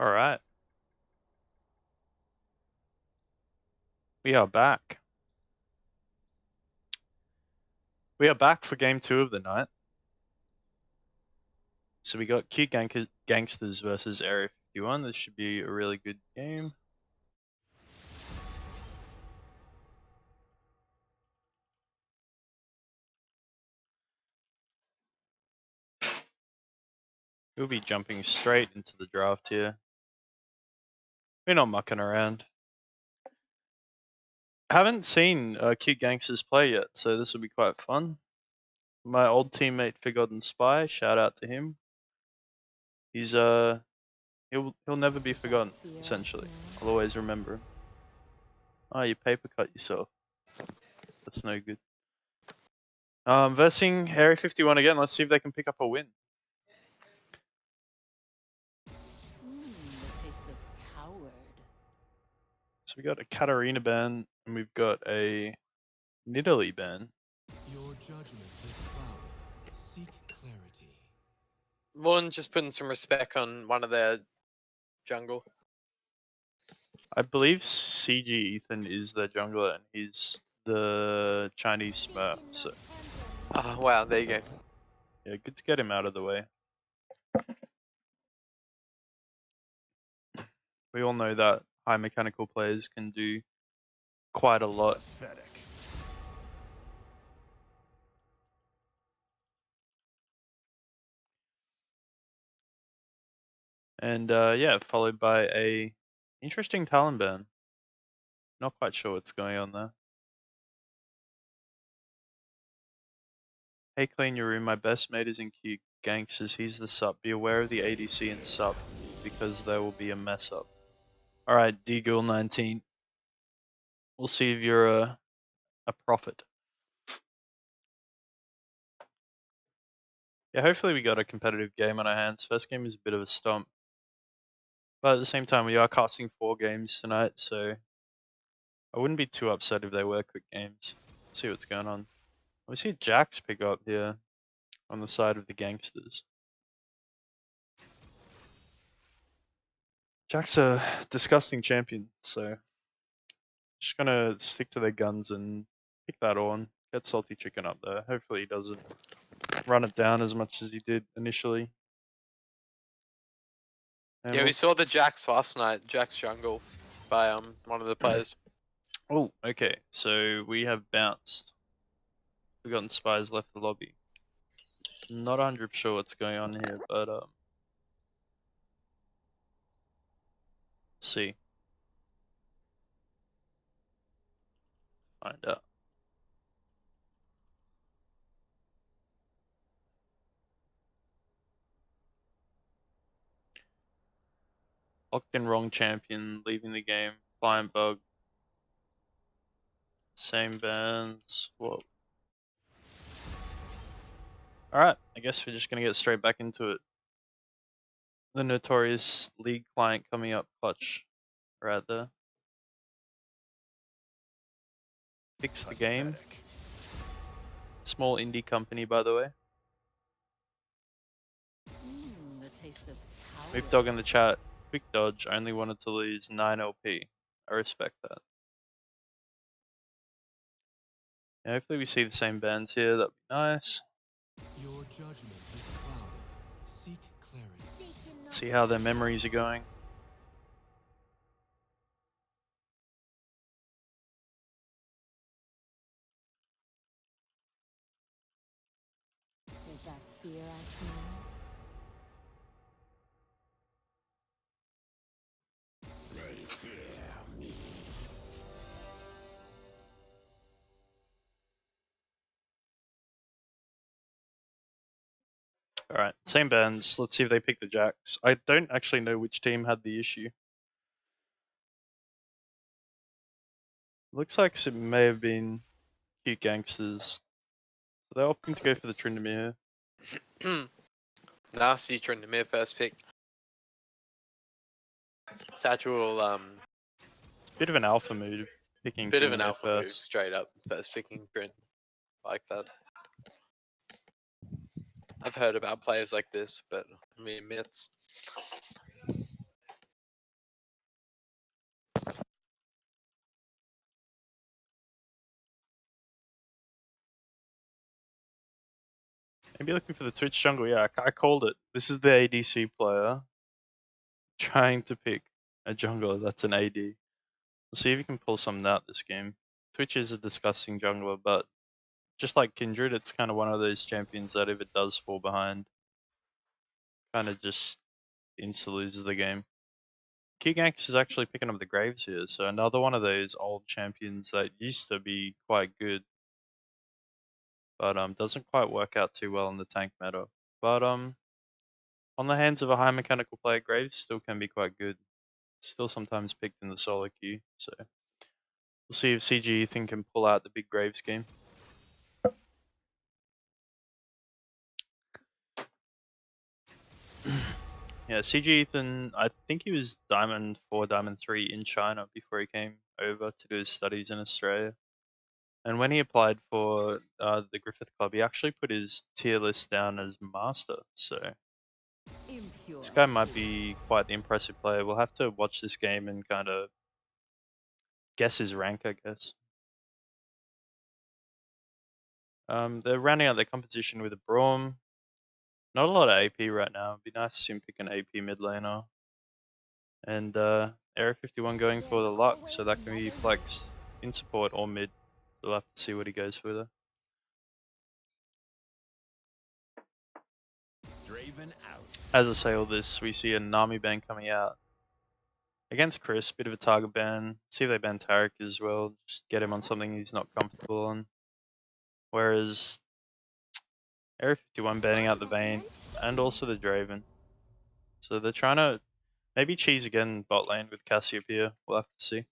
All right. We are back. We are back for game 2 of the night. So we got Cute Gangsters versus Area 51. This should be a really good game. We'll be jumping straight into the draft here. We're not mucking around. I haven't seen Cute Gangsters play yet, so this will be quite fun. My old teammate Forgotten Spy, shout out to him. He's he'll never be forgotten, essentially. I'll always remember him. Oh, you paper cut yourself. That's no good. Versing Area 51 again. Let's see if they can pick up a win. The taste of coward. So we got a Katarina ban, and we've got a Nidalee ban. Your judgment is clouded. Seek clarity. One just putting some respect on one of their jungle. I believe CG Ethan is their jungler, and he's the Chinese Smurf. So Oh wow, there you go. yeah, good to get him out of the way. We all know that high mechanical players can do quite a lot. Pathetic. And yeah, followed by a interesting Talon ban. Not quite sure what's going on there. Hey, clean your room. My best mate is in Q Gangsters. He's the sup. Be aware of the ADC and sup because there will be a mess up. Alright, GULoL19. We'll see if you're a prophet. Yeah, hopefully we got a competitive game on our hands. First game is a bit of a stomp. But at the same time, we are casting 4 games tonight, so I wouldn't be too upset if they were quick games. See what's going on. We see Jax pick up here on the side of the Gangsters. Jack's a disgusting champion, so just gonna stick to their guns and pick that on. Get Salty Chicken up there. Hopefully he doesn't run it down as much as he did initially. And Yeah, we saw the Jax last night, Jax jungle, by one of the players. oh, okay. So we have bounced. Forgotten Spies left the lobby. Not 100% sure what's going on here, but see. Find out. Locked in wrong champion, leaving the game. Flying bug. Same bands. Whoa. Alright, I guess we're just gonna get straight back into it. The notorious League client coming up clutch. Right there. Fix the game. Pathetic. Small indie company, by the way. The taste of coward. Moop Dog in the chat. Quick dodge. Only wanted to lose 9 LP. I respect that. Yeah, hopefully we see the same bands here. That'd be nice. Your judgment is clouded. Seek clarity. See how their memories are going. Is that fear I smell? They fear me. Alright, same bands. Let's see if they pick the Jacks. I don't actually know which team had the issue. Looks like it may have been Cute Gangsters. So they're opting to go for the Tryndamere here. Nasty Tryndamere first pick. Satchel, It's a bit of an alpha move, picking bit of an Tryndamere alpha move, first. straight up first picking Trynd. Like that. I've heard about players like this, but mere myths. Maybe looking for the Twitch jungle. Yeah, I called it. This is the ADC player trying to pick a jungler that's an AD. Let's see if you can pull something out this game. Twitch is a disgusting jungler, but just like Kindred, it's kind of one of those champions that if it does fall behind, kind of just insta loses the game. Q-Ganx is actually picking up the Graves here, so another one of those old champions that used to be quite good, but doesn't quite work out too well in the tank meta. But on the hands of a high mechanical player, Graves still can be quite good. Still sometimes picked in the solo queue, so we'll see if CG Ethan can pull out the big Graves game. Yeah, CG Ethan, I think he was Diamond 4, Diamond 3 in China before he came over to do his studies in Australia. And when he applied for the Griffith Club, he actually put his tier list down as Master. So Impure this guy might taste. be quite the impressive player. We'll have to watch this game and kind of guess his rank, I guess. They're rounding out their competition with a Braum. Not a lot of AP right now. It'd be nice to see him pick an AP mid laner. And Area 51 going for the luck, so that can be flexed in support or mid. So we'll have to see what he goes for there. Draven out. As I say all this, we see a Nami ban coming out against Chris, bit of a target ban. See if they ban Tarek as well, just get him on something he's not comfortable on. Whereas Area 51 banning out the Vayne and also the Draven. So they're trying to maybe cheese again bot lane with Cassiopeia. We'll have to see.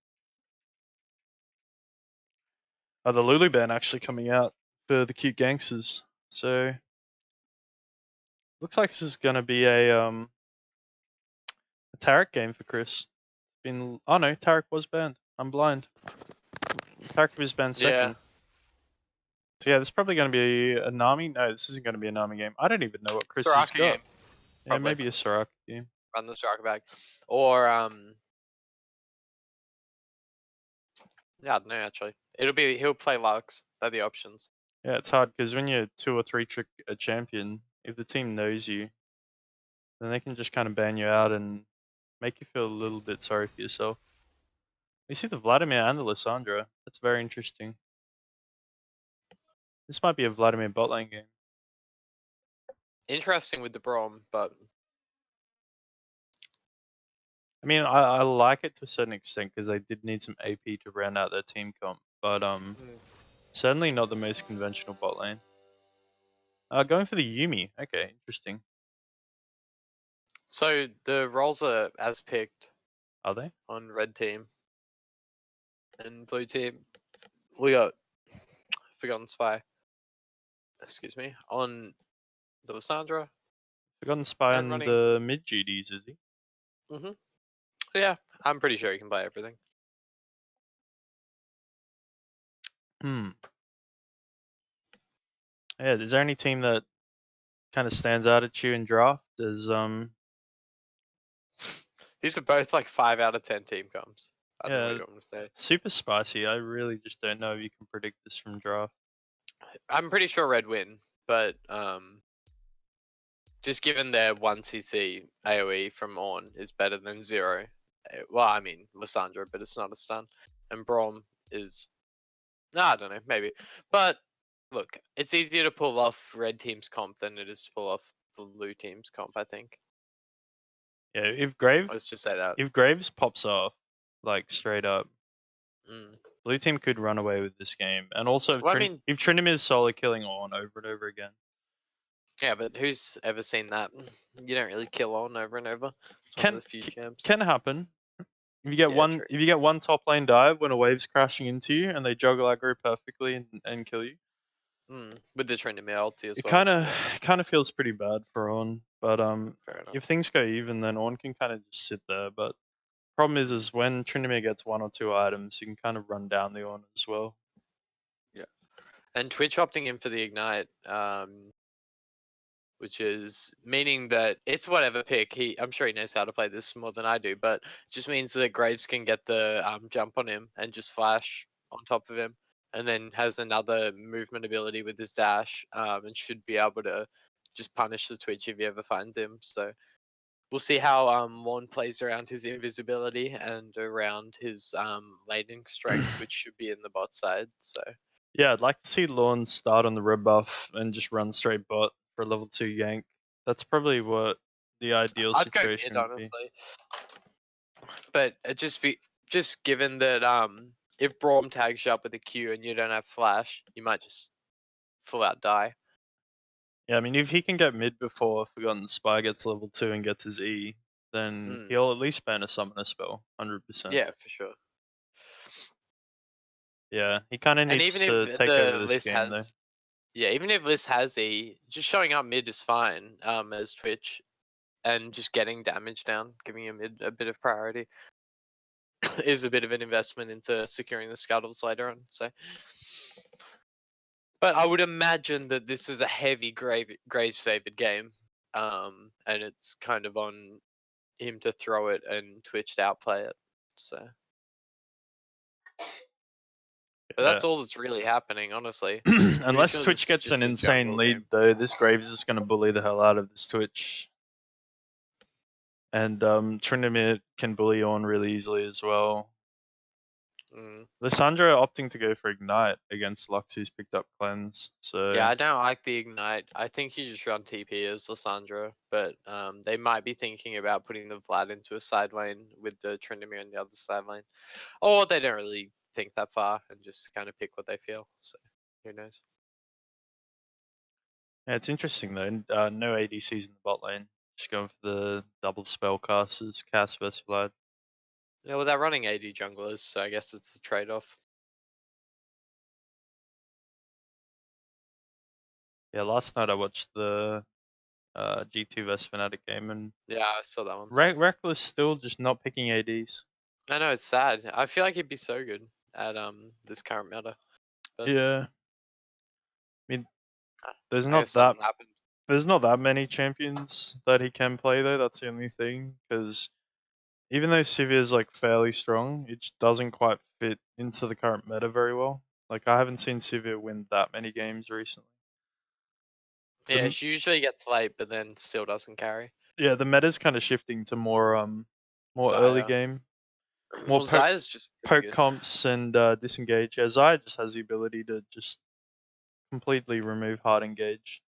The Lulu ban actually coming out for the cute gangsters. So looks like this is gonna be a Tarek game for Chris. Oh no, Tarek was banned. I'm blind. Tarek was banned Yeah. second. So yeah, this is probably going to be a Nami. No, this isn't going to be a Nami game. I don't even know what Chris has Soraka got. game. Yeah, Probably. maybe a Soraka game. Run the Soraka back. Or yeah, I don't know actually. He'll play Lux. They're the options. Yeah, it's hard because when you're 2 or 3 trick a champion, if the team knows you, then they can just kind of ban you out and make you feel a little bit sorry for yourself. You see the Vladimir and the Lissandra. That's very interesting. This might be a Vladimir bot lane game. Interesting with the Braum, but I mean, I like it to a certain extent because they did need some AP to round out their team comp, but certainly not the most conventional bot lane. Going for the Yumi. Okay, interesting. so the roles are as picked Are they? on red team and blue team. We got Forgotten Spy. Excuse me. On the Lissandra. Forgotten Spy And on running. the mid GDs, is he? Yeah, I'm pretty sure you can play everything. Yeah, is there any team that kind of stands out at you in draft as These are both like 5 out of 10 team comps. I don't know what yeah, you want me to say. super spicy. I really just don't know if you can predict this from draft. I'm pretty sure red win, but just given their 1cc AoE from On is better than 0. Well, I mean Lissandra, but it's not a stun. And Braum is I don't know, maybe. But look, it's easier to pull off red team's comp than it is to pull off blue team's comp, I think. Yeah, Let's just say that. if Graves pops off, like straight up, Mm. blue team could run away with this game. And also if, Well, I mean, if Trinity is solo killing on over and over again. yeah, but who's ever seen that? You don't really kill On over and over. It's one Can of the few champs. can happen. If you get Yeah, true. if you get one top lane dive when a wave's crashing into you and they juggle aggro perfectly and kill you. With the Trinity ulti as It well. kind of feels pretty bad for On, but Fair enough. if things go even, then On can kind of just sit there. But problem is when Tryndamere gets 1 or 2 items, you can kind of run down the On as well. Yeah, and Twitch opting in for the Ignite, which is meaning that it's whatever pick. I'm sure he knows how to play this more than I do, but it just means that Graves can get the jump on him and just flash on top of him, and then has another movement ability with his dash, and should be able to just punish the Twitch if he ever finds him. So we'll see how Morn plays around his invisibility and around his laning strength, which should be in the bot side. So Yeah, I'd like to see Lorne start on the red buff and just run straight bot for a level 2 yank. That's probably what the ideal I'd go situation mid would be. honestly, but it just given that if Braum tags you up with a Q and you don't have flash, you might just full out die. Yeah, I mean, if he can get mid before Forgotten Spy gets level 2 and gets his E, then he'll at least ban a summoner spell, 100%. Yeah, for sure. Yeah, he kind of And needs even to if take over the this list game, though. has, yeah, even if list has E, just showing up mid is fine. As Twitch, and just getting damage down, giving him a bit of priority, is a bit of an investment into securing the scuttles later on. So, but I would imagine that this is a heavy Graves favored game, and it's kind of on him to throw it and Twitch to outplay it. So, but that's all that's really happening, honestly. Pretty Unless sure Twitch this is gets an just a insane jungle lead, game. though, this Graves is going to bully the hell out of this Twitch. And Trinidad can bully on really easily as well. Mm. Lissandra opting to go for Ignite against Lux, who's picked up Cleanse. So Yeah, I don't like the Ignite. I think you just run TP as Lissandra, but they might be thinking about putting the Vlad into a side lane with the Tryndamere in the other side lane. Or they don't really think that far and just kind of pick what they feel. So, who knows? yeah, it's interesting though. No ADCs in the bot lane. Just going for the double spellcasters, Cass vs Vlad. Yeah, well, they're running AD junglers, so I guess it's the trade-off. Yeah, last night I watched the G2 vs Fnatic game, and Yeah, I saw that one. Reckless still just not picking ADs. I know, it's sad. I feel like he'd be so good at this current meta. But Yeah, I mean, there's I guess not that something happened. there's not that many champions that he can play though. That's the only thing, because even though Sivir is like fairly strong, it just doesn't quite fit into the current meta very well. Like I haven't seen Sivir win that many games recently. Yeah, The, she usually gets late, but then still doesn't carry. yeah, the meta's kind of shifting to more early Zaya. game, more Well, Zaya's just pretty poke good. comps and disengage. Yeah, Zaya just has the ability to just completely remove hard engage.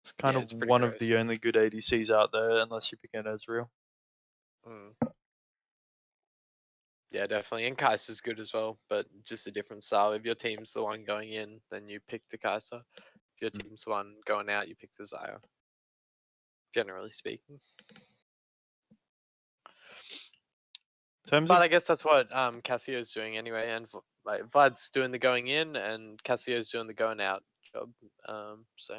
It's kind Yeah, of it's pretty one of gross. the only good ADCs out there, unless you pick it as real. Mm. Yeah, definitely. And Kai'Sa's good as well, but just a different style. If your team's the one going in, then you pick the Kai'Sa. If your team's the one going out, you pick the Zaya. Generally speaking. In terms But of I guess that's what Cassio's doing anyway, and like Vlad's doing the going in, and Cassio's doing the going out job. So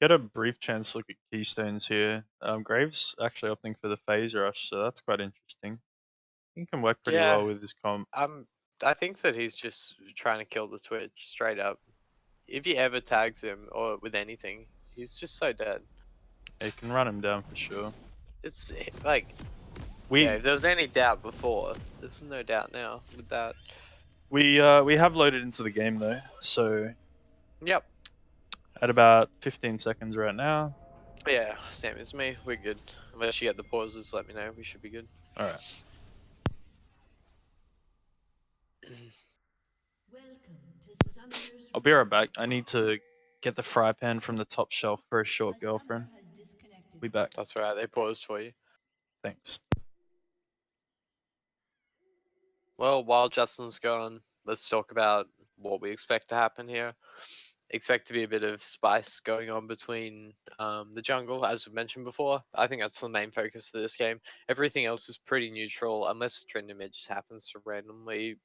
get a brief chance to look at keystones here. Graves actually opting for the phase rush, so that's quite interesting. He can work pretty yeah, well with his comp. I think that he's just trying to kill the Twitch straight up. If he ever tags him or with anything, he's just so dead. He can run him down for sure. It's like, We yeah, if there was any doubt before, there's no doubt now with that. we have loaded into the game though, so Yep. at about 15 seconds right now. Yeah, same as me. We're good. Unless you get the pauses, let me know. We should be good. All right. Welcome to Summoner's I'll be right back. I need to get the fry pan from the top shelf for a short girlfriend. Be back. That's right. They paused for you. Thanks. Well, while Justin's gone, let's talk about what we expect to happen here. Expect to be a bit of spice going on between the jungle, as we mentioned before. I think that's the main focus for this game. Everything else is pretty neutral, unless Tryndamere just happens to randomly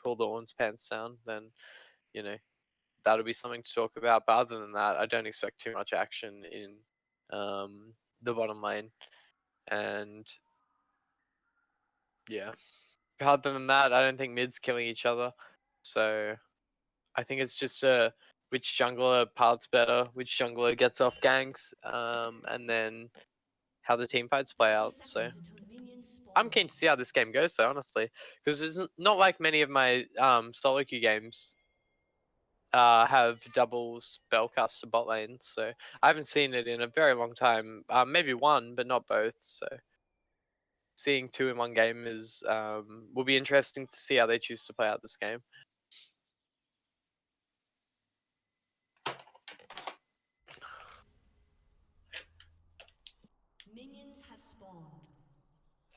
pull the Ornn's pants down. Then, you know, that'll be something to talk about. But other than that, I don't expect too much action in the bottom lane. And yeah, other than that, I don't think mid's killing each other. So I think it's just which jungler paths better, which jungler gets off ganks, and then how the team fights play out. So I'm keen to see how this game goes. So honestly, because it's not like many of my solo queue games have double spellcaster bot lanes. So I haven't seen it in a very long time. Maybe one, but not both. So seeing two in one game is will be interesting to see how they choose to play out this game. Minions have spawned.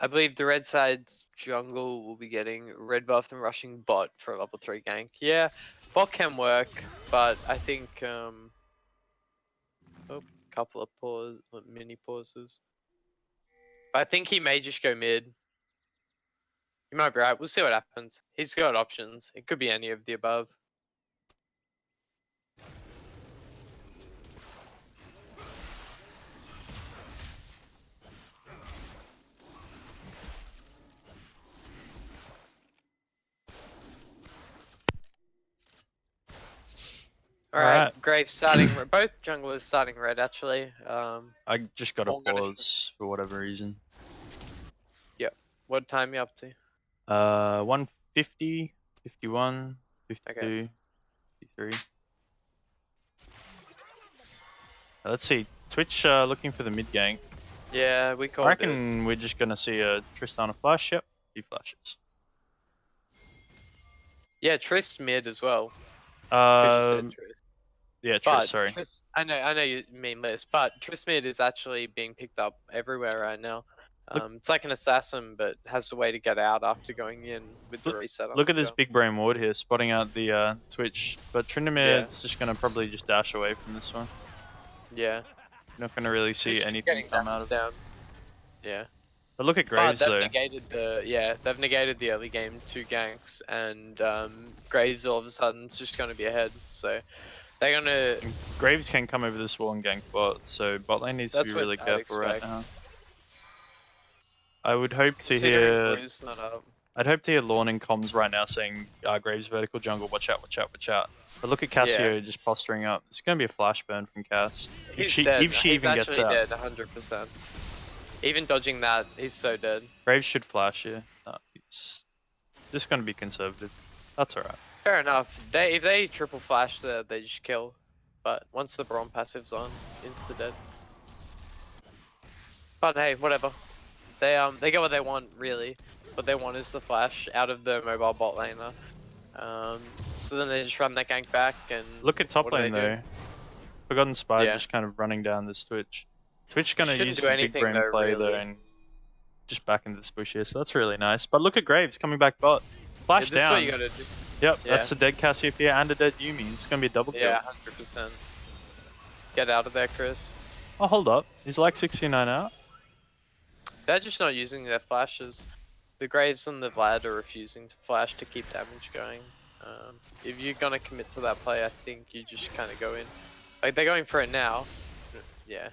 I believe the red side's jungle will be getting red buff and rushing bot for a level 3 gank. Yeah, Bot can work, but I think couple of mini pauses. I think he may just go mid. You might be right. We'll see what happens. He's got options. It could be any of the above. Alright, Grave starting. Both junglers starting red actually. I just got a I'm gonna- pause for whatever reason. What time you up to? 150, 51, 52, Okay. 53. Let's see. Twitch looking for the mid gank. Yeah, we I called it. reckon we're just gonna see a Tristana flash. Yep, he flashes. Yeah, Trist mid as well. 'Cause you said Trist. Yeah, But Trist. Sorry. Trist, I know you mean Liz, but Trist mid is actually being picked up everywhere right now. It's like an assassin, but has a way to get out after going in with the reset. Look at this big brain ward here, spotting out the Twitch. But Tryndamere just gonna probably just dash away from this one. Yeah. Not gonna really see anything come out of it. Down. Yeah. But look at Graves though. They've negated the early game 2 ganks, and Graves all of a sudden is just gonna be ahead. So they're gonna. Graves can come over this wall and gank bot, so bot lane needs to be really careful right now. I would hope to hear. I'd hope to hear Lorne in comms right now saying Graves vertical jungle, watch out, watch out, watch out. But look at Cassio just posturing up. It's gonna be a flash burn from Cass. If she even gets out. Dead, 100%. Even dodging that, he's so dead. Graves should flash here. He's just gonna be conservative. That's alright. Fair enough. If they triple flash there, they just kill. But once the Braum passive's on, insta dead. But hey, whatever. They get what they want really. What they want is the flash out of the mobile bot laner. So then they just run that gank back and look at top lane though. Forgotten Spy just kind of running down this Twitch. Twitch gonna use the big brain play though and just back into this bush here, so that's really nice. But look at Graves coming back bot. Flash down. This is what you gotta do. Yep, that's a dead Cassiopeia and a dead Yuumi. It's gonna be a double kill. Yeah, 100%. Get out of there, Chris. Oh, hold up. He's like 69 out. They're just not using their flashes. The Graves and the Vlad are refusing to flash to keep damage going. If you're gonna commit to that play, I think you just kind of go in. Like, they're going for it now. Yeah.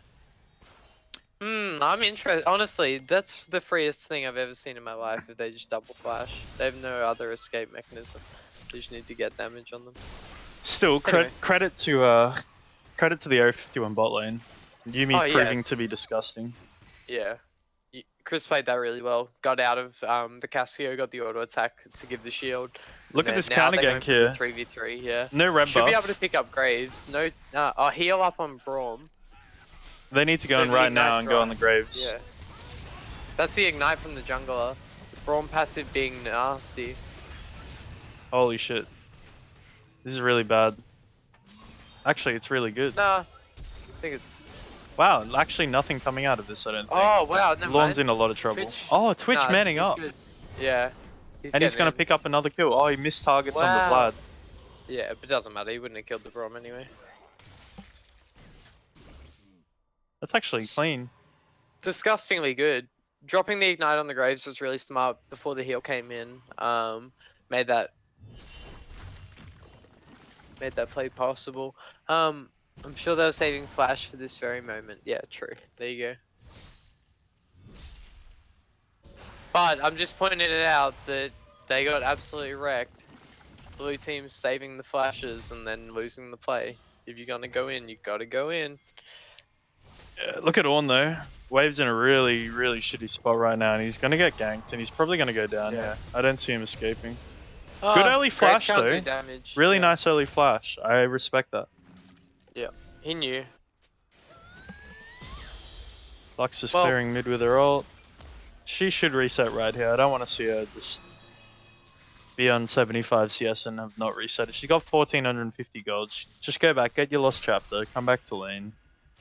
I'm interested. Honestly, that's the freest thing I've ever seen in my life, if they just double flash. They have no other escape mechanism. They just need to get damage on them. Still, credit to the Area 51 bot lane. Yumi's proving to be disgusting. Yeah. Chris played that really well. Got out of the Cassio, got the auto attack to give the shield. Look at this counter gank here. 3v3, yeah. No red buff. Should be able to pick up Graves. No, heal up on Braum. They need to go in right now and go on the Graves. Yeah. That's the ignite from the jungler. The Braum passive being nasty. Holy shit. This is really bad. Actually, it's really good. Nah. I think it's... Wow, actually nothing coming out of this, I don't think. Oh, wow, never Lorne's in a lot of trouble. Twitch manning up. Good. Yeah. And he's gonna pick up another kill. Oh, he missed targets on the Vlad. Yeah, but it doesn't matter. He wouldn't have killed the Braum anyway. That's actually clean. Disgustingly good. Dropping the ignite on the Graves was really smart before the heal came in. Made that play possible. I'm sure they were saving flash for this very moment. Yeah, true. There you go. But I'm just pointing it out that they got absolutely wrecked. Blue team saving the flashes and then losing the play. If you're gonna go in, you gotta go in. Yeah, look at Ornn though. Wave's in a really, really shitty spot right now, and he's gonna get ganked, and he's probably gonna go down here. I don't see him escaping. Good early flash though. Really nice early flash. I respect that. Yeah, he knew. Lux is clearing mid with her ult. She should reset right here. I don't want to see her just be on 75 CS and have not reset it. She's got 1450 gold. Just go back, get your lost chapter, come back to lane.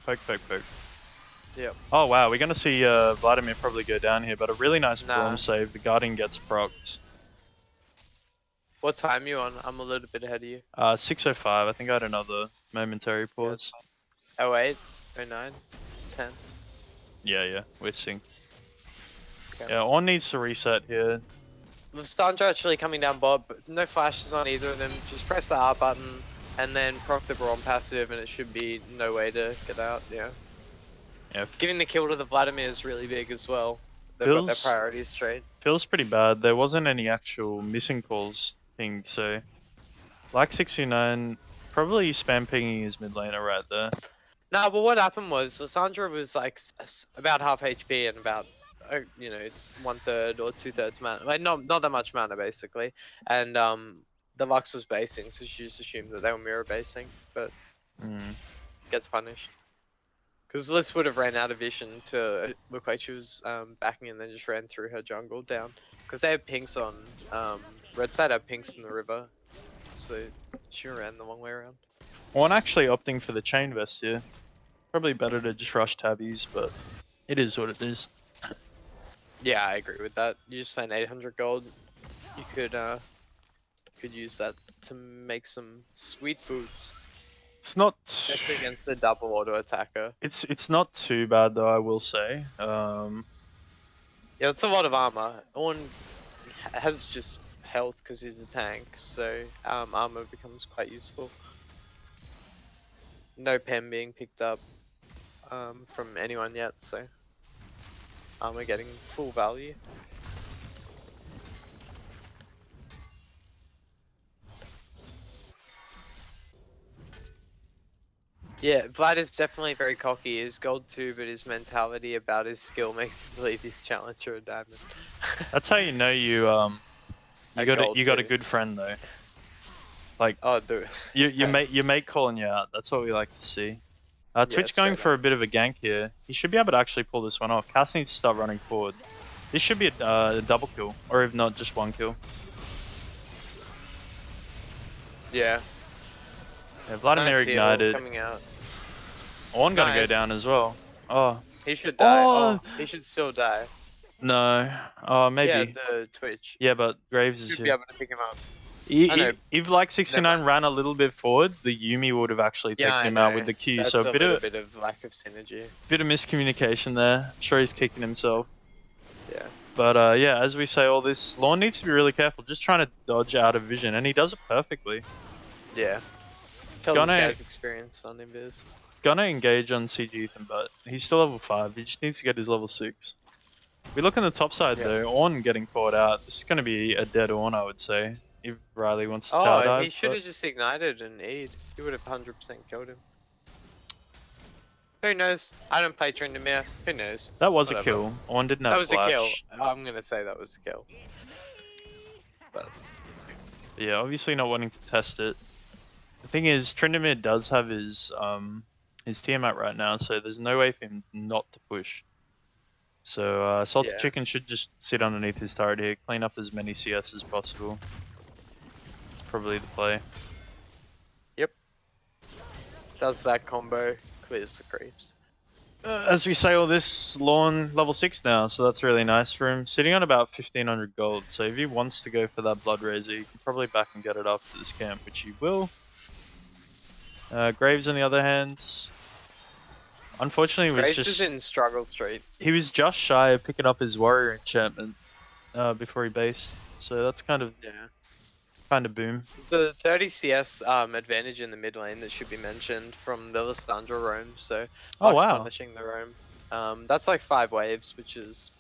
Poke, poke, poke. Yep. Oh wow, we're gonna see Vladimir probably go down here, but a really nice Braum save. The Guardian gets procced. What time you on? I'm a little bit ahead of you. 6:05. I think I had another momentary Yeah, it's pause. fine. 08, 09, 10. Yeah, we're synced. Okay. Yeah, Ornn needs to reset here. Lestandra actually coming down bot, but no flashes on either of them. Just press the R button and then proc the Braum passive, and it should be no way to get out. Yeah. Yeah, Giving the kill to the Vladimir is really big as well. They've got their priorities straight. feels pretty bad. There wasn't any actual missing calls pinged, so like 69 probably spam pinging his mid laner right there. Nah, but what happened was Lissandra was like about half HP and about you know 1/3 or 2/3 mana, like not that much mana basically, and the Lux was basing, so she just assumed that they were mirror basing, but gets punished. Because Liz would have ran out of vision to look like she was backing and then just ran through her jungle down. Because they have pinks on, red side have pinks in the river, so she ran the long way around. One actually opting for the chain vest here. Probably better to just rush tabbies, but it is what it is. Yeah, I agree with that. You just spend 800 gold, you could use that to make some sweet boots. It's not. Especially against the double auto attacker. It's not too bad though, I will say. Yeah, it's a lot of armor. Ornn has just health because he's a tank, so armor becomes quite useful. No pen being picked up from anyone yet, so armor getting full value. Yeah, Vlad is definitely very cocky. He's gold 2, but his mentality about his skill makes him believe he's challenger a diamond. That's how you know you got a good friend though. Like your mate calling you out. That's what we like to see. Twitch going for a bit of a gank here. He should be able to actually pull this one off. Cass needs to start running forward. This should be a double kill, or if not, just one kill. Yeah. Yeah, Vladimir ignited. Coming out. Ornn gonna go down as well. Oh. He should die. Oh, he should still die. No. Oh, maybe. Yeah, the Twitch. Yeah, but Graves is Should here. be able to pick him up. If like 69 ran a little bit forward, the Yuumi would have actually taken him out with the Q. That's so a bit of lack of synergy. Bit of miscommunication there. I'm sure he's kicking himself. Yeah. But yeah, as we say all this, Lorne needs to be really careful, just trying to dodge out of vision, and he does it perfectly. Yeah. Tell this guy's experience on Invis. Gonna engage on CG Ethan, but he's still level 5. He just needs to get his level 6. We look on the top side though, Ornn getting caught out. This is gonna be a dead Ornn, I would say. If Riley wants to tower dive. He should have just ignited and E'd. He would have 100% killed him. Who knows? I don't play Tryndamere. Who knows? That was a kill. Ornn didn't have That was flash. a kill. I'm gonna say that was a kill. But yeah, obviously not wanting to test it. The thing is, Tryndamere does have his Tiamat right now, so there's no way for him not to push. So Salted Chicken should just sit underneath his turret here, clean up as many CS as possible. It's probably the play. Yep. Does that combo, clears the creeps. As we say all this, Lorne level 6 now, so that's really nice for him. Sitting on about 1500 gold, so if he wants to go for that Blood Razor, he can probably back and get it after this camp, which he will. Graves on the other hand, unfortunately Graves is in struggle street. He was just shy of picking up his warrior enchantment before he based, so that's kind of boom. The 30 CS advantage in the mid lane that should be mentioned from the Lissandra roam, so punishing the roam. That's like 5 waves, which is,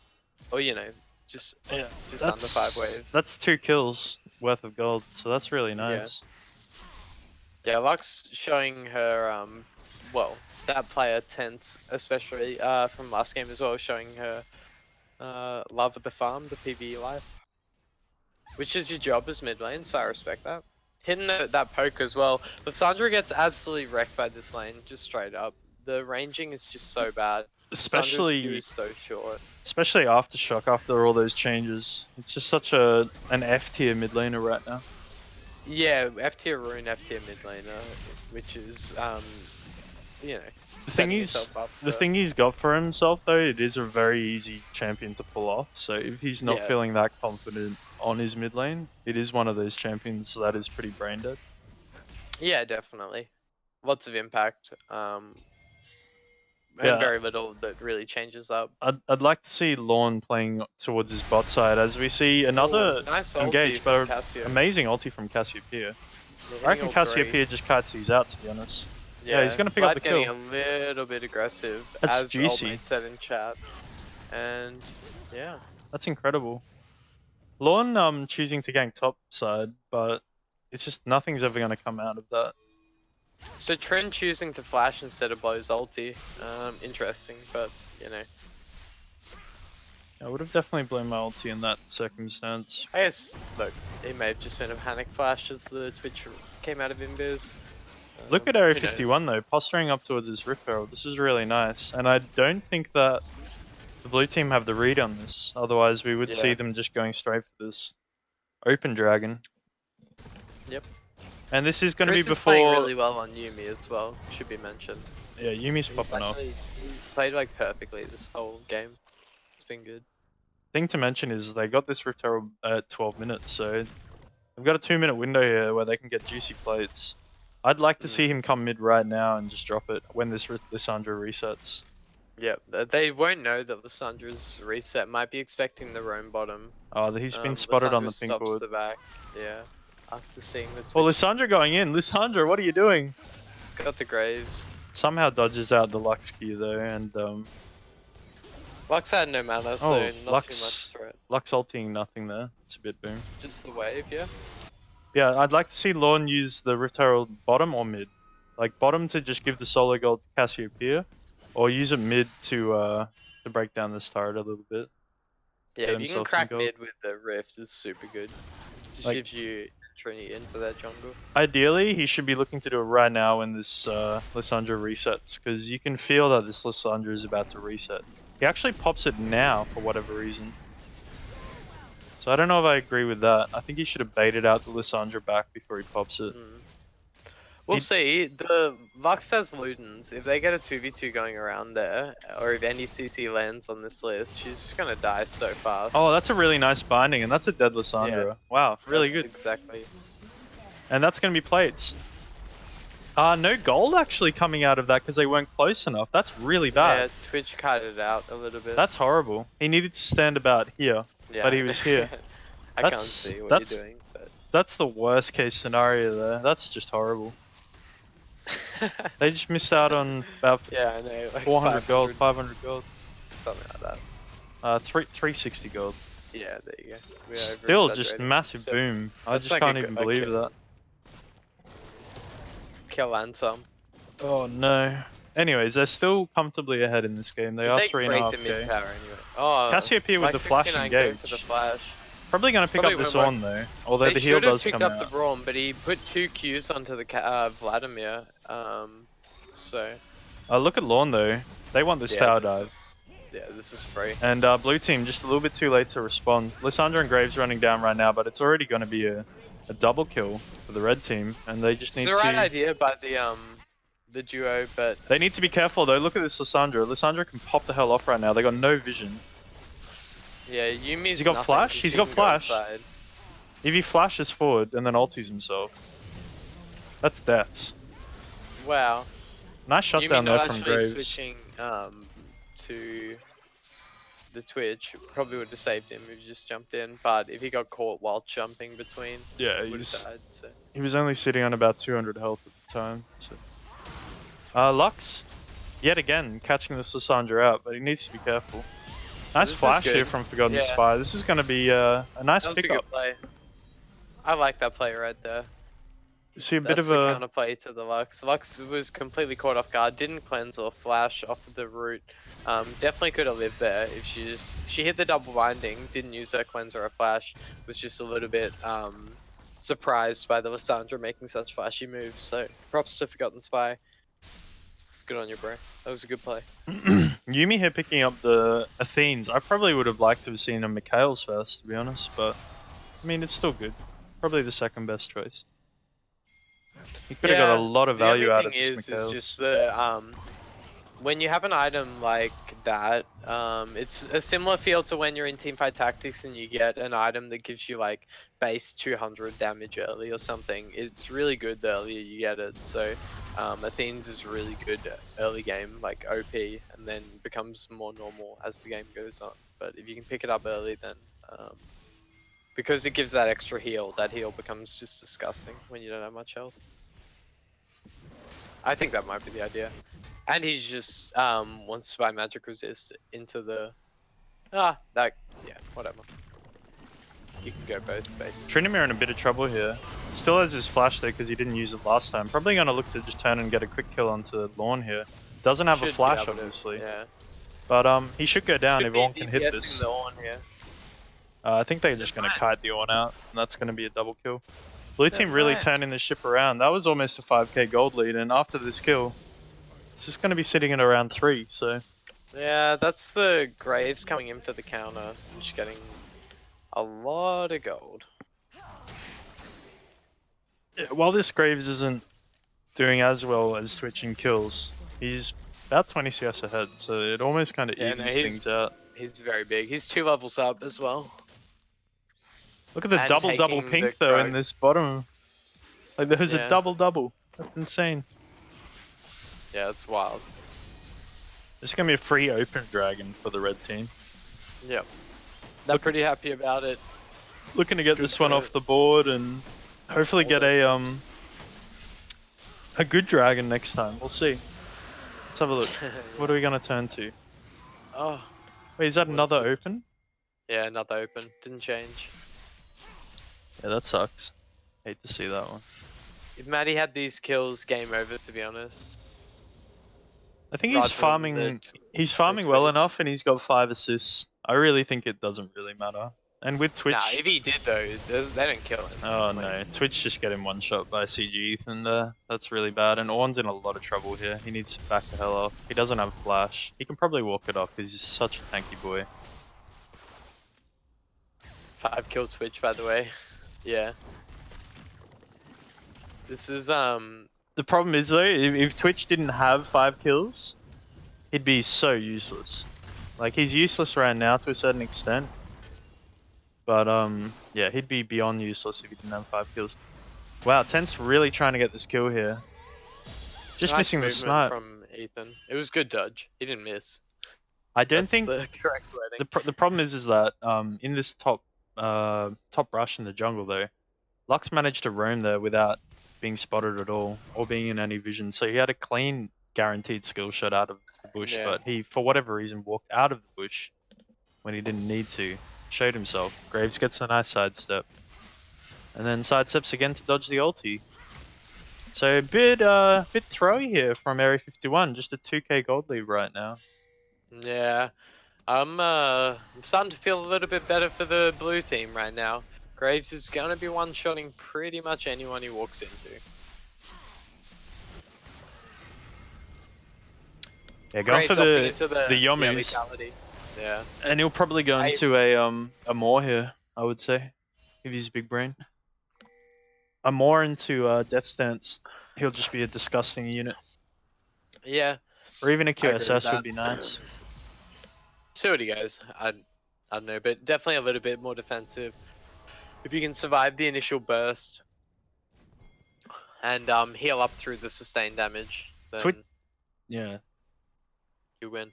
or you know, just under 5 waves. That's 2 kills worth of gold, so that's really nice. Yeah, Lux showing her, well, that player Tense, especially from last game as well, showing her love of the farm, the PvE life. Which is your job as mid lane, so I respect that. Hitting that poke as well. Lissandra gets absolutely wrecked by this lane, just straight up. The ranging is just so bad. Especially Q is so short. Especially Aftershock after all those changes. It's just such an F tier mid laner right now. Yeah, F tier rune, F tier mid laner, which is you know. The thing he's got for himself though, it is a very easy champion to pull off. So if he's not feeling that confident on his mid lane. It is one of those champions that is pretty brain dead. Yeah, definitely. Lots of impact. Yeah. And very little that really changes up. I'd like to see Lorne playing towards his bot side as we see another Ooh, nice ulti engage, from but Cassio. amazing ulti from Cassiopeia. Yeah, I reckon hitting all three. Cassiopeia just kites these out, to be honest. Yeah, he's gonna pick up the Vlad getting kill. a little bit aggressive, That's as juicy. Oldmate said in chat. And yeah. That's incredible. Lorne choosing to gank top side, but it's just nothing's ever gonna come out of that. So Trent choosing to flash instead of blow his ulti. Interesting, but you know. I would have definitely blown my ulti in that circumstance. I guess, look, it may have just been a panic flash as the Twitch came out of Invis. Look at Area Who knows? 51 though, posturing up towards his Rift Herald. This is really nice, and I don't think that the blue team have the read on this. Otherwise, we would see Yeah. them just going straight for this open dragon. Yep. And this is going to be Chris is playing before. really well on Yumi as well, should be mentioned. Yeah, Yumi's popping off. He's played like perfectly this whole game. It's been good. Thing to mention is they got this Rift Herald at 12 minutes, so they've got a 2-minute window here where they can get juicy plates. I'd like to see him come mid right now and just drop it when this Lissandra resets. Yep, they won't know that Lissandra's reset. Might be expecting the roam bottom. Oh, he's been spotted on the Lissandra pink stops board. the back. Yeah, after seeing the Well, Twitch. Lissandra going in. Lissandra, what are you doing? Got the Graves. Somehow dodges out the Lux Q though, and Lux had no mana, so not Lux- too much threat. Lux ulting nothing there. It's a bit boom. Just the wave, yeah. Yeah, I'd like to see Lorne use the Rift Herald bottom or mid. Like bottom to just give the solo gold to Cassiopeia, or use it mid to break down this turret a little bit. Yeah, Get if you himself can some crack gold. mid with the Rift, it's super good. Just Like- gives you entry into that jungle. Ideally, he should be looking to do it right now when this Lissandra resets, because you can feel that this Lissandra is about to reset. He actually pops it now for whatever reason. So I don't know if I agree with that. I think he should have baited out the Lissandra back before he pops it. We'll He- see. The Lux has Ludens. If they get a 2v2 going around there, or if any CC lands on this list, she's just gonna die so fast. Oh, that's a really nice binding, and that's a dead Lissandra. Yeah. Wow, really That's good. Exactly. And that's going to be plates. No gold actually coming out of that because they weren't close enough. That's really bad. Yeah, Twitch cut it out a little bit. That's horrible. He needed to stand about here. yeah, but he was here. I can't That's- see what that's- you're doing, but That's the worst case scenario there. That's just horrible. They just missed out on about yeah, I know. Like 400 gold, 500 gold, something like that. 360 gold. Yeah, there you go. We Still just over-exaggerated. massive So, boom. I that's just like a can't good- even a believe kill. that. Kill and some. Oh no. Anyways, they're still comfortably ahead in this game. They If are they 3.5k. break the mid tower anyway. Oh, Cassiopeia with like the flash 69k engage. for the flash. Probably going to pick up probably this won't work. one though. Although They the heal should have does picked come up out. the Braum, but he put 2 Qs onto the Vladimir. So Look at Lorne though. They want this tower dive. This is free. And blue team just a little bit too late to respond. Lissandra and Graves running down right now, but it's already going to be a double kill for the red team, and they just It's need the right to. idea by the duo, but They need to be careful though. Look at this Lissandra. Lissandra can pop the hell off right now. They got no vision. yeah, Yumi's he got nothing flash? 'cause He's he got can go flash. inside. If he flashes forward and then ultis himself, that's deaths. Wow. Nice Yumi shutdown not there from actually Graves. switching to the Twitch probably would have saved him if he just jumped in, but if he got caught while jumping between, Yeah, he would have died. So. he was only sitting on about 200 health at the time. So. Lux, yet again, catching this Lissandra out, but he needs to be careful. Nice This is flash good. here from Forgotten Yeah. Spy. This is going to be a nice That was a pickup. good play. I like that play right there. See a That's bit of the a counterplay to the Lux. Lux was completely caught off guard, didn't cleanse or flash off of the root. Definitely could have lived there if she hit the double binding, didn't use her cleanser or flash, was just a little bit surprised by the Lissandra making such flashy moves. So props to Forgotten Spy. Good on you, bro. That was a good play. Yumi here picking up the Athenes. I probably would have liked to have seen a Mikhail's first, to be honest, but I mean, it's still good. Probably the second best choice. He could have got a lot of value out of this is Mikhail's. just the when you have an item like that, it's a similar feel to when you're in Teamfight Tactics and you get an item that gives you like base 200 damage early or something. It's really good the earlier you get it. So Athene's is really good early game, like OP, and then becomes more normal as the game goes on. But if you can pick it up early, then because it gives that extra heal, that heal becomes just disgusting when you don't have much health. I think that might be the idea. And he just wants to buy magic resist into the yeah, whatever. You can go both basically. Trinimir in a bit of trouble here. Still has his flash though because he didn't use it last time. Probably gonna look to just turn and get a quick kill onto Lawn here. Doesn't have a Should be flash able to, obviously. yeah. But he should go down. Should Everyone be can hit DPSing this. the Ornn here. I think they're just gonna kite the Ornn out, and that's gonna be a double kill. Blue team really turning the ship around. That was almost a 5k gold lead, and after this kill, it's just gonna be sitting at around 3. So Yeah, that's the Graves coming in for the counter. I'm just getting a lot of gold. yeah, while this Graves isn't doing as well as Twitch in kills, he's about 20 CS ahead. So it almost kind of Yeah, no, evens things out. He's very big. He's 2 levels up as well. Look at the And double taking pink the though in Krugs. this bottom. Like there's Yeah. a double. That's insane. Yeah, it's wild. This is gonna be a free open dragon for the red team. Yep. They're pretty happy about it. Looking to get this one off the board and hopefully get a good dragon next time. We'll see. Let's have a look. What are we gonna turn to? Oh, Wait, is that What's another it? open? yeah, another open. Didn't change. Yeah, that sucks. Hate to see that one. If Maddie had these kills, game over, to be honest. I think he's Rather than farming. the He's farming well Twitch. enough, and he's got 5 assists. I really think it doesn't really matter. And with Twitch, Nah, if he did though, they don't kill him. oh Like, no, Twitch just get him one shot by CG Ethan there. That's really bad. And Ornn's in a lot of trouble here. He needs to back the hell off. He doesn't have flash. He can probably walk it off because he's such a tanky boy. 5 kill Twitch, by the way. Yeah. This is The problem is though, if Twitch didn't have 5 kills, he'd be so useless. Like he's useless right now to a certain extent. But yeah, he'd be beyond useless if he didn't have 5 kills. Wow, Ten's really trying to get this kill here. Just nice missing the movement snipe. from Ethan. It was good dodge. He didn't miss. I don't That's think the correct wording. the problem is that in this top rush in the jungle though, Lux managed to roam there without being spotted at all or being in any vision. So he had a clean guaranteed skill shot out of the bush, Yeah. but he for whatever reason walked out of the bush when he didn't need to. Showed himself. Graves gets a nice sidestep. And then sidesteps again to dodge the ulti. So a bit throwy here from Area 51, just a 2k gold lead right now. Yeah. I'm starting to feel a little bit better for the blue team right now. Graves is gonna be one-shotting pretty much anyone he walks into. Yeah, going for Graves opting the into the Yomus. lethality. Yeah. And he'll probably go into a Moor here, I would say, if he's big brain. A Moor into Death Stance, he'll just be a disgusting unit. Yeah. Or even a agree with QSS would that. be nice. See what he goes. I don't know, but definitely a little bit more defensive. If you can survive the initial burst and heal up through the sustained damage, then Yeah. you win.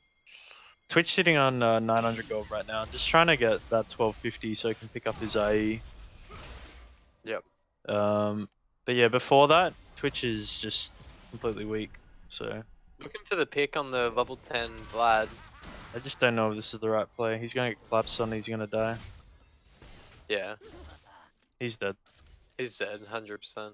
Twitch sitting on 900 gold right now, just trying to get that 1250 so he can pick up his IE. Yep. But yeah, before that, Twitch is just completely weak. So Looking for the pick on the level 10 Vlad. I just don't know if this is the right play. He's gonna get collapsed on, he's gonna die. Yeah, He's dead. he's dead, 100%.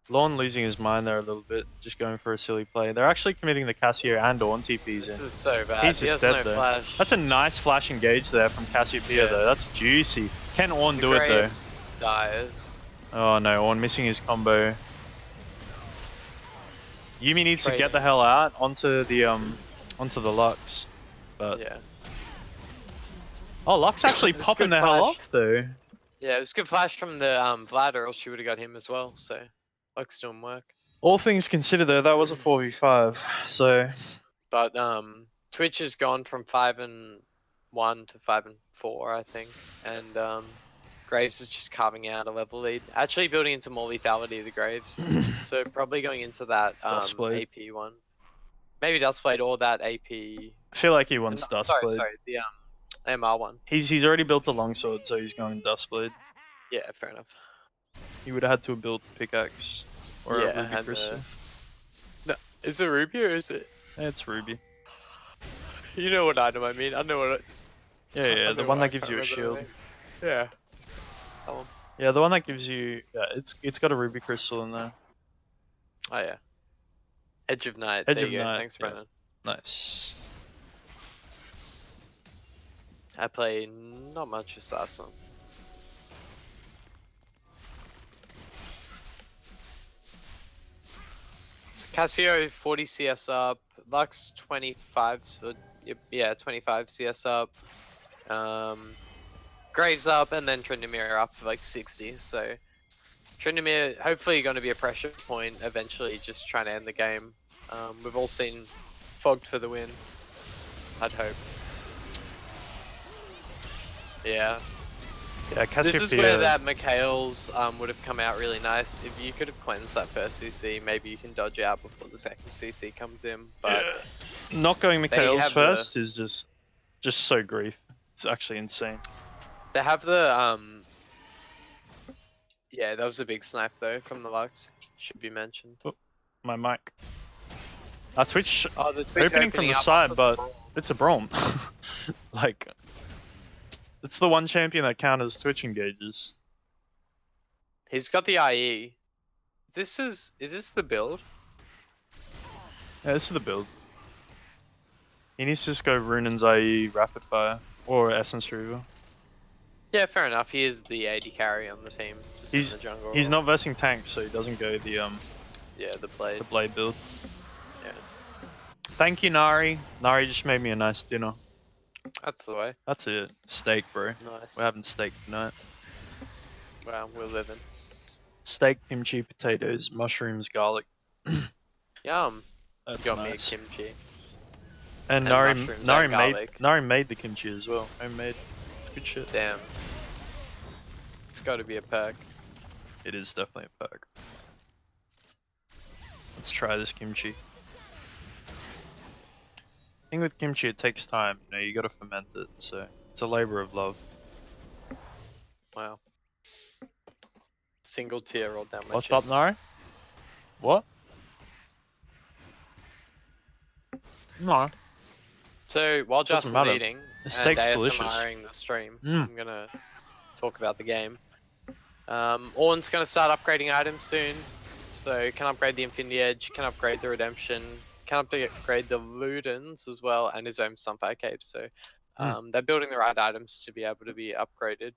Lorne losing his mind there a little bit, just going for a silly play. They're actually committing the Cassio and Ornn TPs This in. is so bad. He's He just has dead no though. flash. That's a nice flash engage there from Cassiopeia Yeah. though. That's juicy. Can Ornn The do it though? Graves dies. Oh no, Ornn missing his combo. Yumi needs to get Trading. the hell out onto the Lux. But Yeah. oh, Lux actually It was popping good the hell flash. off though. Yeah, it was good flash from the Vlad, or else she would have got him as well. So, Lux doing work. All things considered though, that was a 4v5. So But Twitch has gone from 5-1 to 5-4, I think, and Graves is just carving out a level lead. Actually building into more lethality, the Graves. So probably going into that Dustblade. AP one. Maybe Dustblade or that AP. I feel like he wants Dustblade. Sorry, the MR one. He's already built a longsword, so he's going Dustblade. Yeah, fair enough. He would have had to have built a pickaxe or Yeah, a ruby and, crystal. No, is it Ruby or is it? It's ruby. You know what item I mean. I know what it's. Yeah, the one that gives you a shield. Yeah. That one. Yeah, the one that gives you. Yeah, it's got a ruby crystal in there. Oh yeah. Edge of Night. Edge there of you go. Night, Thanks, yeah. Brennan. Nice. I play not much Assassin. Casio 40 CS up, Lux 25, so yeah, 25 CS up, Graves up, and then Tryndamere up for like 60. So Tryndamere hopefully going to be a pressure point eventually, just trying to end the game. We've all seen Fogged for the win. I'd hope. Yeah. Yeah, Cassiopeia. This is where that Mikhail's would have come out really nice. If you could have cleansed that first CC, maybe you can dodge out before the second CC comes in. But yeah. Not going Mikhail's have first is just so grief. It's actually insane. they have the yeah, that was a big snipe though from the Lux. Should be mentioned. My mic. Twitch Oh, the Twitch opening from the up side, onto but the it's a Braum. Like, it's the one champion that counters Twitch engages. He's got the IE. Is this the build? Yeah, this is the build. He needs to just go Runen's IE Rapid Fire or Essence Reaver. Yeah, fair enough. He is the AD carry on the team. Just in the jungle. He's not versing tanks, so he doesn't go the yeah, the blade. build. Yeah. Thank you, Nari. Nari just made me a nice dinner. That's the way. That's it. Steak, bro. Nice. We're having steak tonight. Wow, we're living. Steak, kimchi, potatoes, mushrooms, garlic. Yum. That's You got nice. me a kimchi. And mushrooms and garlic. Nari made the kimchi as well. Homemade. It's good shit. Damn. It's got to be a perk. It is definitely a perk. Let's try this kimchi. Thing with kimchi, it takes time. You know, you gotta ferment it, so it's a labor of love. Wow. Single tier rolled down my What's chin. up, Nari? What? No. So while Doesn't Justin's matter. eating The and steak's delicious. ASMRing the stream, Mm. I'm gonna talk about the game. Orn's gonna start upgrading items soon, so can upgrade the Infinity Edge, can upgrade the Redemption, can upgrade the Ludens as well, and his own Sunfire Cape. So they're building the right items to be able to be upgraded,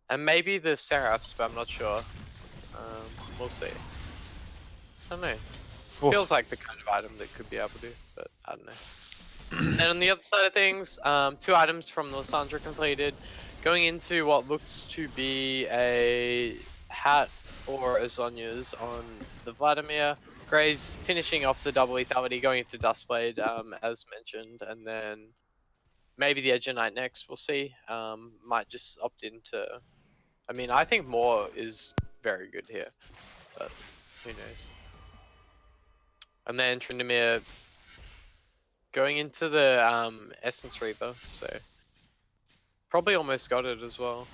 and maybe the Seraphs, but I'm not sure. We'll see. I don't know. Oof. Feels like the kind of item that could be able to, but I don't know. And on the other side of things, 2 items from Lysandra completed. Going into what looks to be a hat or a Zonya's on the Vladimir. Graves finishing off the double lethality, going into Dustblade, as mentioned, and then maybe the Edge of Night next, we'll see. Might just opt into... I mean, I think more is very good here, but who knows. And then Tryndamere going into the Essence Reaver, so probably almost got it as well.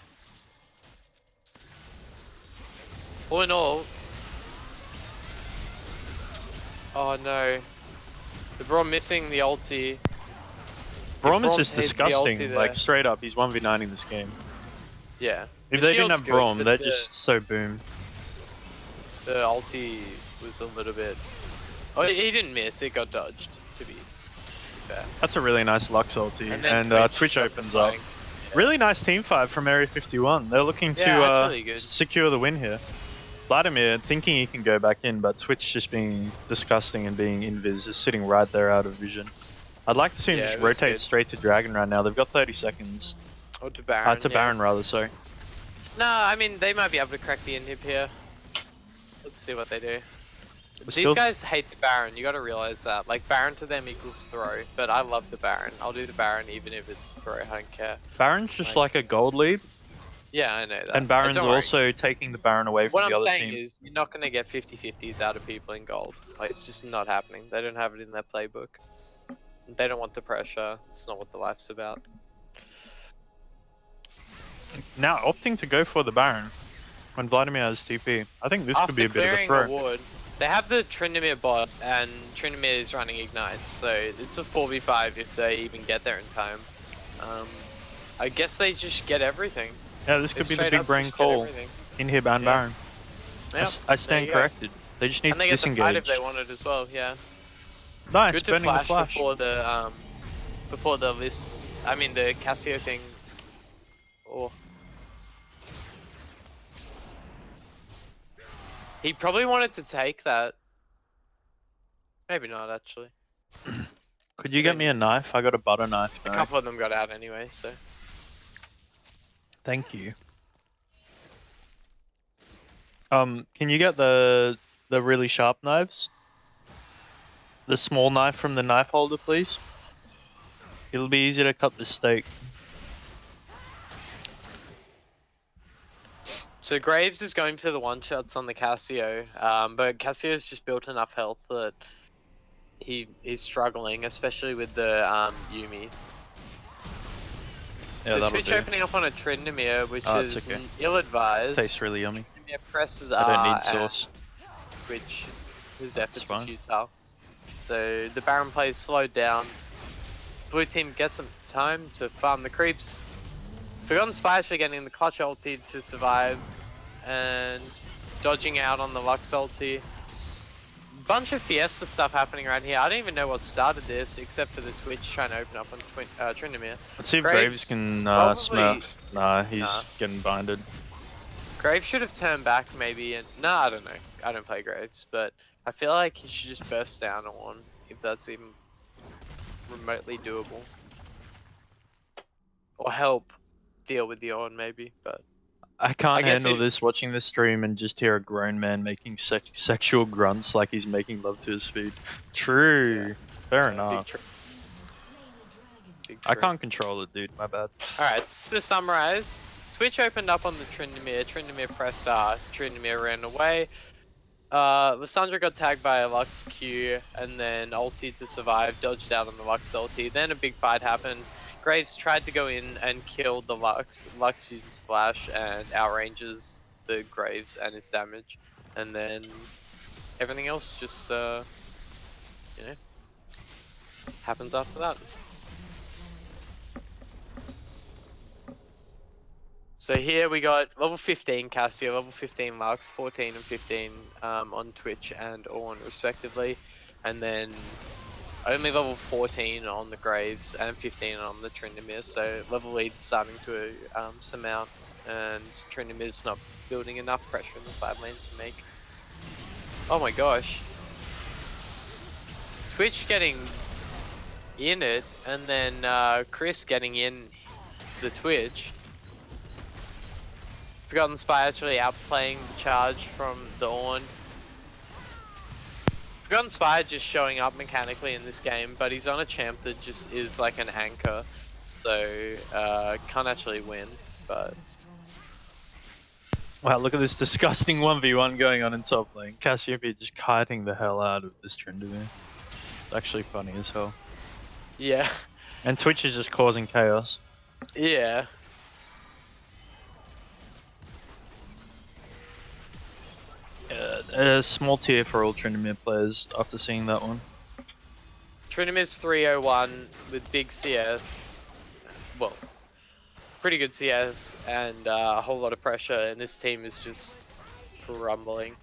All in all, oh no, the Braum missing the ulti. Braum is Braum just hates the ulti disgusting. there. Like, straight up, he's 1v9ing this game. Yeah. If The they didn't shield's have good, Braum, but they're the- just so boom. The ulti was a little bit. Oh, he didn't miss. It got dodged. To be fair. That's a really nice Lux ulti, And then and Twitch got opens up. flying. Really nice team fight from Area 51. They're looking to Yeah, that's really good. secure the win here. Vladimir thinking he can go back in, but Twitch just being disgusting and being invis, just sitting right there out of vision. I'd like to see him Yeah, just it was rotate good. straight to Dragon right now. They've got 30 seconds. Or to Baron. To yeah. Baron rather, sorry. No, I mean they might be able to crack the inhib here. Let's see what they do. But These still, guys hate the Baron, you gotta realize that. Like, Baron to them equals throw, but I love the Baron. I'll do the Baron even if it's throw, I don't care. Baron's just like a gold lead, Yeah, I know that. and Baron's Don't worry. also taking the Baron away from What the I'm other saying team. is, you're not gonna get 50-50s out of people in gold. Like, it's just not happening. They don't have it in their playbook. They don't want the pressure. It's not what the life's about. Now opting to go for the Baron when Vladimir has TP. I think this could be a bit of a After throw. clearing a ward, they have the Tryndamere bot, and Tryndamere is running ignites, so it's a 4v5 if they even get there in time. I guess they just get everything. Yeah, this They could be the straight big up brain just get call. everything. Inhib and Yeah. Baron. Yep, I there stand you go. corrected. They just need And to they get the fight if disengage. they wanted as well. Yeah. Nice, Good to burning the flash flash. before the list. I mean the Cassio thing. Oh. He probably wanted to take that. Maybe not actually. Could you get me a knife? I got a butter knife. A No. couple of them got out anyway, so. Thank you. Can you get the really sharp knives? The small knife from the knife holder, please? It'll be easy to cut this steak. So Graves is going for the one-shots on the Cassio, but Cassio's just built enough health that he's struggling, especially with the Yuumi. Yeah, So that'll Twitch do. opening up on a Tryndamere, which Oh, it's is okay. ill-advised. Tastes really yummy. Tryndamere presses I don't R need sauce. and which his That's efforts are fine. futile. So the Baron plays slowed down. Blue team gets some time to farm the creeps. Forgotten Spy actually getting the clutch ulti to survive and dodging out on the Lux ulti. Bunch of Fiesta stuff happening around here. I don't even know what started this except for the Twitch trying to open up on Tryndamere. Let's see if Graves Graves can probably- smurf. Nah, he's Nah. getting binded. Graves should have turned back maybe and I don't know. I don't play Graves, but I feel like he should just burst down on if that's even remotely doable. Or help deal with the on maybe, but I can't I guess handle it- this watching the stream and just hear a grown man making sexual grunts like he's making love to his food. True. Fair enough. Big I tree. can't control it, dude. My bad. Alright, to summarize, Twitch opened up on the Tryndamere pressed R, Tryndamere ran away. Lissandra got tagged by a Lux Q and then ulti to survive, dodged out on the Lux ulti. Then a big fight happened. Graves tried to go in and kill the Lux. Lux uses flash and outranges the Graves and his damage. And then everything else just, happens after that. So here we got level 15 Cassio, level 15 Lux, 14 and 15 on Twitch and Ornn respectively. And then only level 14 on the Graves and 15 on the Tryndamere, so level lead's starting to surmount, and Tryndamere's not building enough pressure in the side lane to make. Oh my gosh. Twitch getting in it, and then Chris getting in the Twitch. Forgotten Spy actually outplaying the charge from the Ornn. Forgotten Spy just showing up mechanically in this game, but he's on a champ that just is like an anchor, so can't actually win, but... Wow, look at this disgusting 1v1 going on in top lane. Cassiopeia just kiting the hell out of this Tryndamere. It's actually funny as hell. Yeah. And Twitch is just causing chaos. Yeah. A small tier for all Tryndamere players after seeing that one. Tryndamere's 301 with big CS. Well, pretty good CS and a whole lot of pressure, and this team is just crumbling.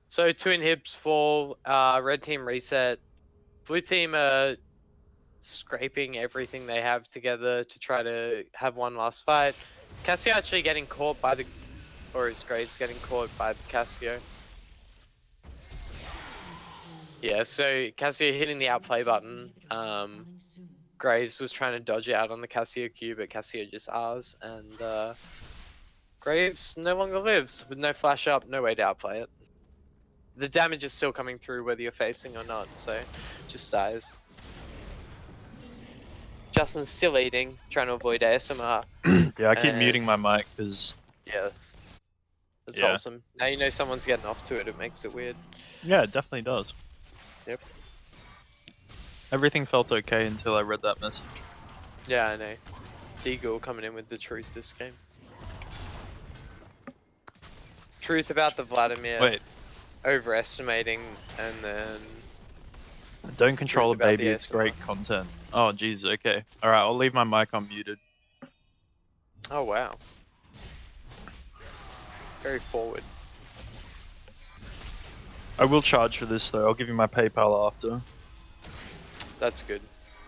So 2 inhibs fall, red team reset. Blue team are scraping everything they have together to try to have one last fight. Cassio actually getting caught by the... or his Graves getting caught by the Cassio. Yeah, so Cassio hitting the outplay button. Graves was trying to dodge out on the Cassio Q, but Cassio just R's, and Graves no longer lives with no flash up, no way to outplay it. The damage is still coming through whether you're facing or not, so just dies. Justin's still eating, trying to avoid ASMR. Yeah, I keep muting my And- mic because Yeah. It's Yeah. wholesome. Now you know someone's getting off to it, it makes it weird. yeah, it definitely does. Yep. Everything felt okay until I read that message. Yeah, I know. GULoL coming in with the truth this game. Truth about the Vladimir Wait, overestimating, and then don't control a about the baby. It's ASMR. great content. Oh, jeez. Okay. All right, I'll leave my mic unmuted. oh wow. Very forward. I will charge for this though. I'll give you my PayPal after. That's good.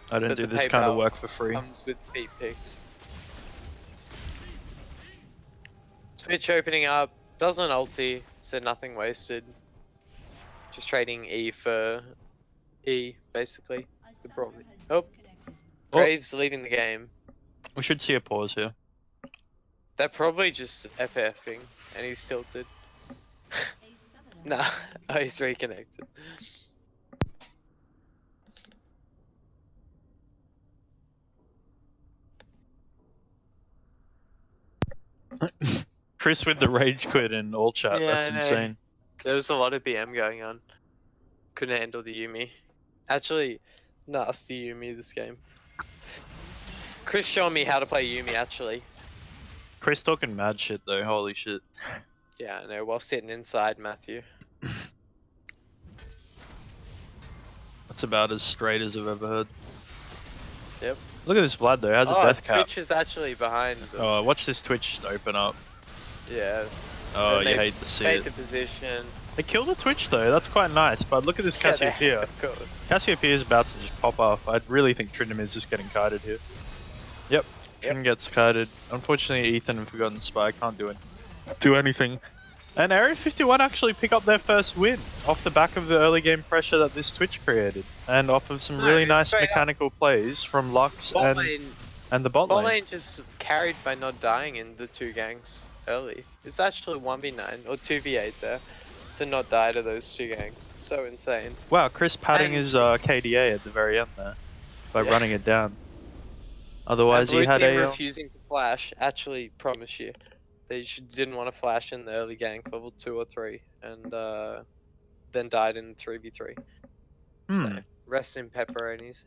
I don't But do the this kind of PayPal work for free. Comes with feet pics. Twitch opening up, doesn't ulti, so nothing wasted. Just trading E for E, basically. A The summoner problem. has Oh, disconnected. Oh. Graves leaving the game. We should see a pause here. They're probably just FFing, and he's tilted. A summoner Nah, has oh, he's reconnected. Chris with the rage quit in all chat. Yeah, That's I know. insane. There was a lot of BM going on. Couldn't handle the Yumi. Actually, nasty Yumi this game. Chris showed me how to play Yumi actually. Chris talking mad shit though. Holy shit. Yeah, I know, while sitting inside Matthew. That's about as straight as I've ever heard. Yep. Look at this Vlad though. He has a Oh, death cap. Twitch is actually behind them. Oh, watch this Twitch just open up. Yeah. Oh, And you they hate to see made it. the position. They killed the Twitch though. That's quite nice. But look at this Yeah, they- Cassiopeia. of course. Cassiopeia is about to just pop off. I really think Trinum is just getting kited here. Yep. Trinum gets kited. Unfortunately, Ethan and Forgotten Spy can't do anything. And Area 51 actually pick up their first win off the back of the early game pressure that this Twitch created. And off of some No, really nice straight up. mechanical plays from Lux Bot and lane, the bot bot lane. lane just carried by not dying in the two ganks early. It's actually 1v9 or 2v8 there to not die to those two ganks. So insane. Wow, Chris padding And- his KDA at the very end there by Yeah. running it down. And Otherwise, he blue had team a. refusing to flash. Actually, promise you, they didn't want to flash in the early gank level 2 or 3, and then died in 3v3. So rest in pepperonis.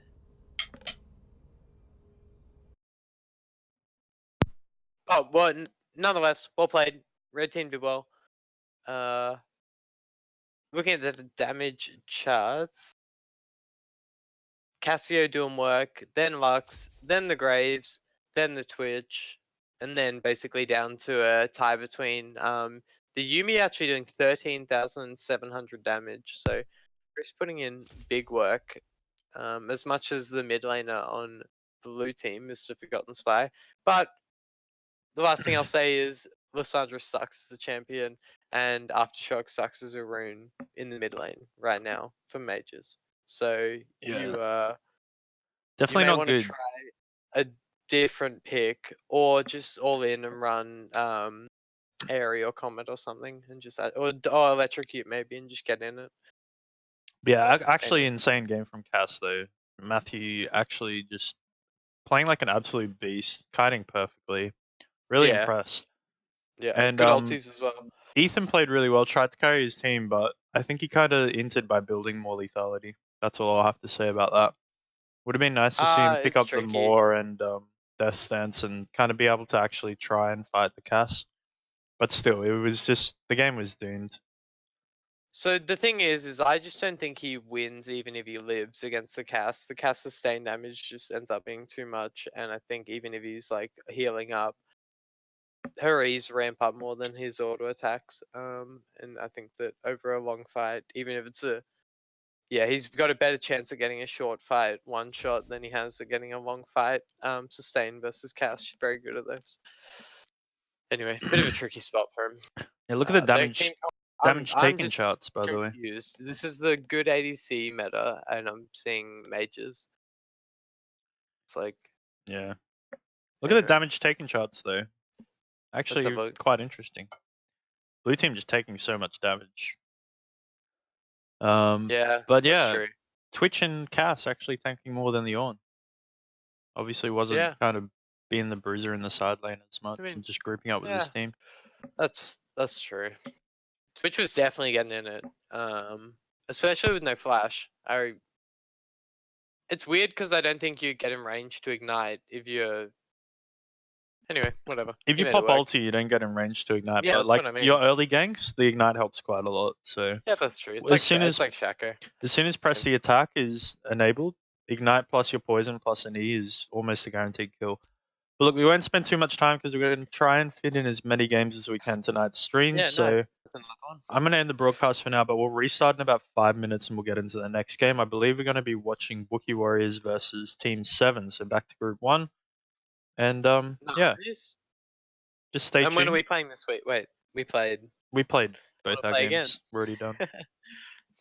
Oh, well, nonetheless, well played. Red team did well. Looking at the damage charts, Cassio doing work, then Lux, then the Graves, then the Twitch, and then basically down to a tie between the Yumi actually doing 13,700 damage. So Chris putting in big work, as much as the mid laner on the blue team, Mr. Forgotten Spy. But the last thing I'll say is Lissandra sucks as a champion, and Aftershock sucks as a rune in the mid lane right now for mages. So Yeah. you Definitely may not want to good. try a different pick, or just all in and run aerial comet or something, and just or electrocute maybe, and just get in it. Yeah, actually insane game from Cass though. Matthew actually just playing like an absolute beast, kiting perfectly. Really Yeah. impressed. Yeah, And good ultis as well. Ethan played really well, tried to carry his team, but I think he kind of inted by building more lethality. That's all I'll have to say about that. Would have been nice to see him pick It's up tricky. the Moor and Death Stance and kind of be able to actually try and fight the Cass. But still, it was just, the game was doomed. So the thing is I just don't think he wins even if he lives against the cast. The cast sustained damage just ends up being too much, and I think even if he's like healing up, her E's ramp up more than his auto attacks. And I think that over a long fight, even if it's he's got a better chance of getting a short fight one shot than he has of getting a long fight. Sustained versus cast, she's very good at those. Anyway, bit of a tricky spot for him. Yeah, look at the Their damage team damage I'm taken just charts, by the way. confused. This is the good ADC meta, and I'm seeing mages. It's like, Yeah. Look at the Anyway. damage taken charts though. have a Actually, look. quite interesting. Blue team just taking so much damage. Yeah, But that's yeah, true. Twitch and Cass actually tanking more than the Ornn. Obviously wasn't Yeah. kind of being the bruiser in the side lane as much mean, and just grouping up with yeah. his team. That's true. Twitch was definitely getting in it. Especially with no flash. It's weird because I don't think you get in range to ignite if you're. Anyway, whatever. If He you made it pop work. ulti, you don't get in range to ignite. Yeah, But that's like what I mean. your early ganks, the ignite helps quite a lot. So Yeah, that's true. It's as like soon as it's like Shaco. as soon as press Same. the attack is enabled, ignite plus your poison plus an E is almost a guaranteed kill. But look, we won't spend too much time because we're going to try and fit in as many games as we can tonight's stream. Yeah, So nice. That's another one. I'm going to end the broadcast for now, but we'll restart in about 5 minutes and we'll get into the next game. I believe we're going to be watching Wookiee Warriors versus Team 7. So back to Group 1. And yeah, Nice. just stay And when are tuned. we playing this week? Wait, we played. We played both Wanna our play games. again? We're already done.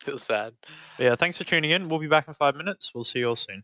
Feels bad. But yeah, thanks for tuning in. We'll be back in 5 minutes. We'll see you all soon.